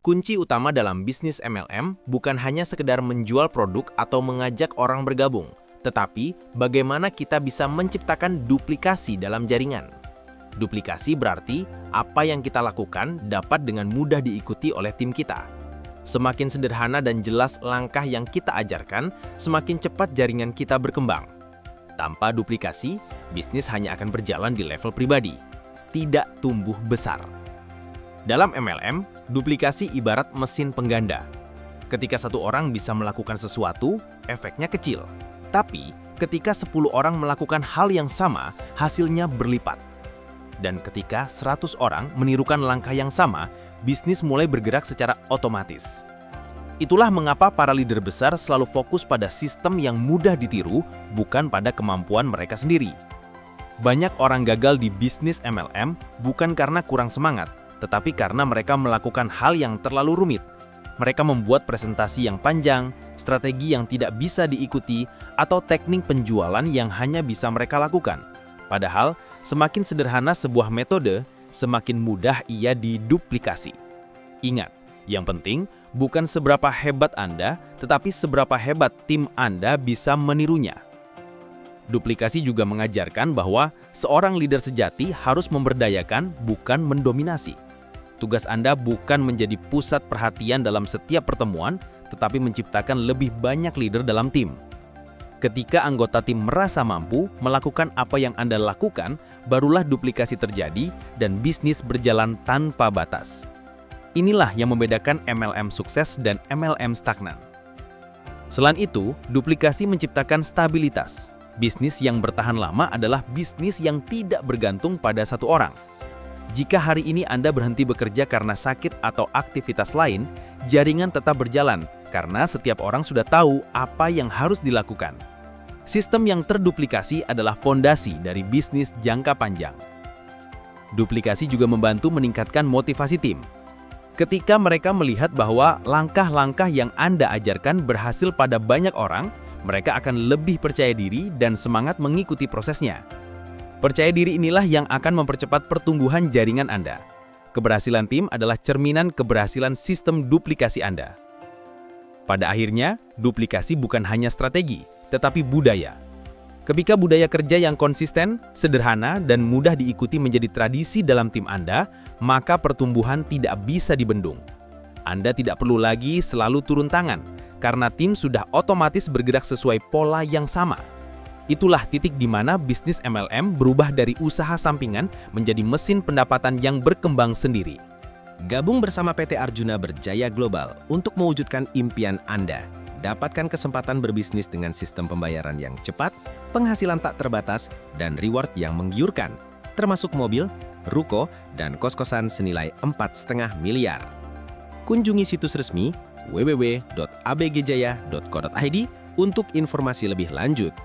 Kunci utama dalam bisnis MLM bukan hanya sekedar menjual produk atau mengajak orang bergabung, tetapi bagaimana kita bisa menciptakan duplikasi dalam jaringan. Duplikasi berarti apa yang kita lakukan dapat dengan mudah diikuti oleh tim kita. Semakin sederhana dan jelas langkah yang kita ajarkan, semakin cepat jaringan kita berkembang. Tanpa duplikasi, bisnis hanya akan berjalan di level pribadi, tidak tumbuh besar. Dalam MLM, duplikasi ibarat mesin pengganda. Ketika satu orang bisa melakukan sesuatu, efeknya kecil. Tapi, ketika 10 orang melakukan hal yang sama, hasilnya berlipat. Dan ketika 100 orang menirukan langkah yang sama, bisnis mulai bergerak secara otomatis. Itulah mengapa para leader besar selalu fokus pada sistem yang mudah ditiru, bukan pada kemampuan mereka sendiri. Banyak orang gagal di bisnis MLM bukan karena kurang semangat, tetapi karena mereka melakukan hal yang terlalu rumit. Mereka membuat presentasi yang panjang, strategi yang tidak bisa diikuti, atau teknik penjualan yang hanya bisa mereka lakukan. Padahal, semakin sederhana sebuah metode, semakin mudah ia diduplikasi. Ingat, yang penting bukan seberapa hebat Anda, tetapi seberapa hebat tim Anda bisa menirunya. Duplikasi juga mengajarkan bahwa seorang leader sejati harus memberdayakan, bukan mendominasi. Tugas Anda bukan menjadi pusat perhatian dalam setiap pertemuan, tetapi menciptakan lebih banyak leader dalam tim. Ketika anggota tim merasa mampu melakukan apa yang Anda lakukan, barulah duplikasi terjadi dan bisnis berjalan tanpa batas. Inilah yang membedakan MLM sukses dan MLM stagnan. Selain itu, duplikasi menciptakan stabilitas. Bisnis yang bertahan lama adalah bisnis yang tidak bergantung pada satu orang. Jika hari ini Anda berhenti bekerja karena sakit atau aktivitas lain, jaringan tetap berjalan karena setiap orang sudah tahu apa yang harus dilakukan. Sistem yang terduplikasi adalah fondasi dari bisnis jangka panjang. Duplikasi juga membantu meningkatkan motivasi tim. Ketika mereka melihat bahwa langkah-langkah yang Anda ajarkan berhasil pada banyak orang, mereka akan lebih percaya diri dan semangat mengikuti prosesnya. Percaya diri inilah yang akan mempercepat pertumbuhan jaringan Anda. Keberhasilan tim adalah cerminan keberhasilan sistem duplikasi Anda. Pada akhirnya, duplikasi bukan hanya strategi, tetapi budaya. Ketika budaya kerja yang konsisten, sederhana, dan mudah diikuti menjadi tradisi dalam tim Anda, maka pertumbuhan tidak bisa dibendung. Anda tidak perlu lagi selalu turun tangan, karena tim sudah otomatis bergerak sesuai pola yang sama. Itulah titik di mana bisnis MLM berubah dari usaha sampingan menjadi mesin pendapatan yang berkembang sendiri. Gabung bersama PT Arjuna Berjaya Global untuk mewujudkan impian Anda. Dapatkan kesempatan berbisnis dengan sistem pembayaran yang cepat, penghasilan tak terbatas, dan reward yang menggiurkan, termasuk mobil, ruko, dan kos-kosan senilai 4,5 miliar. Kunjungi situs resmi www.abgjaya.co.id untuk informasi lebih lanjut.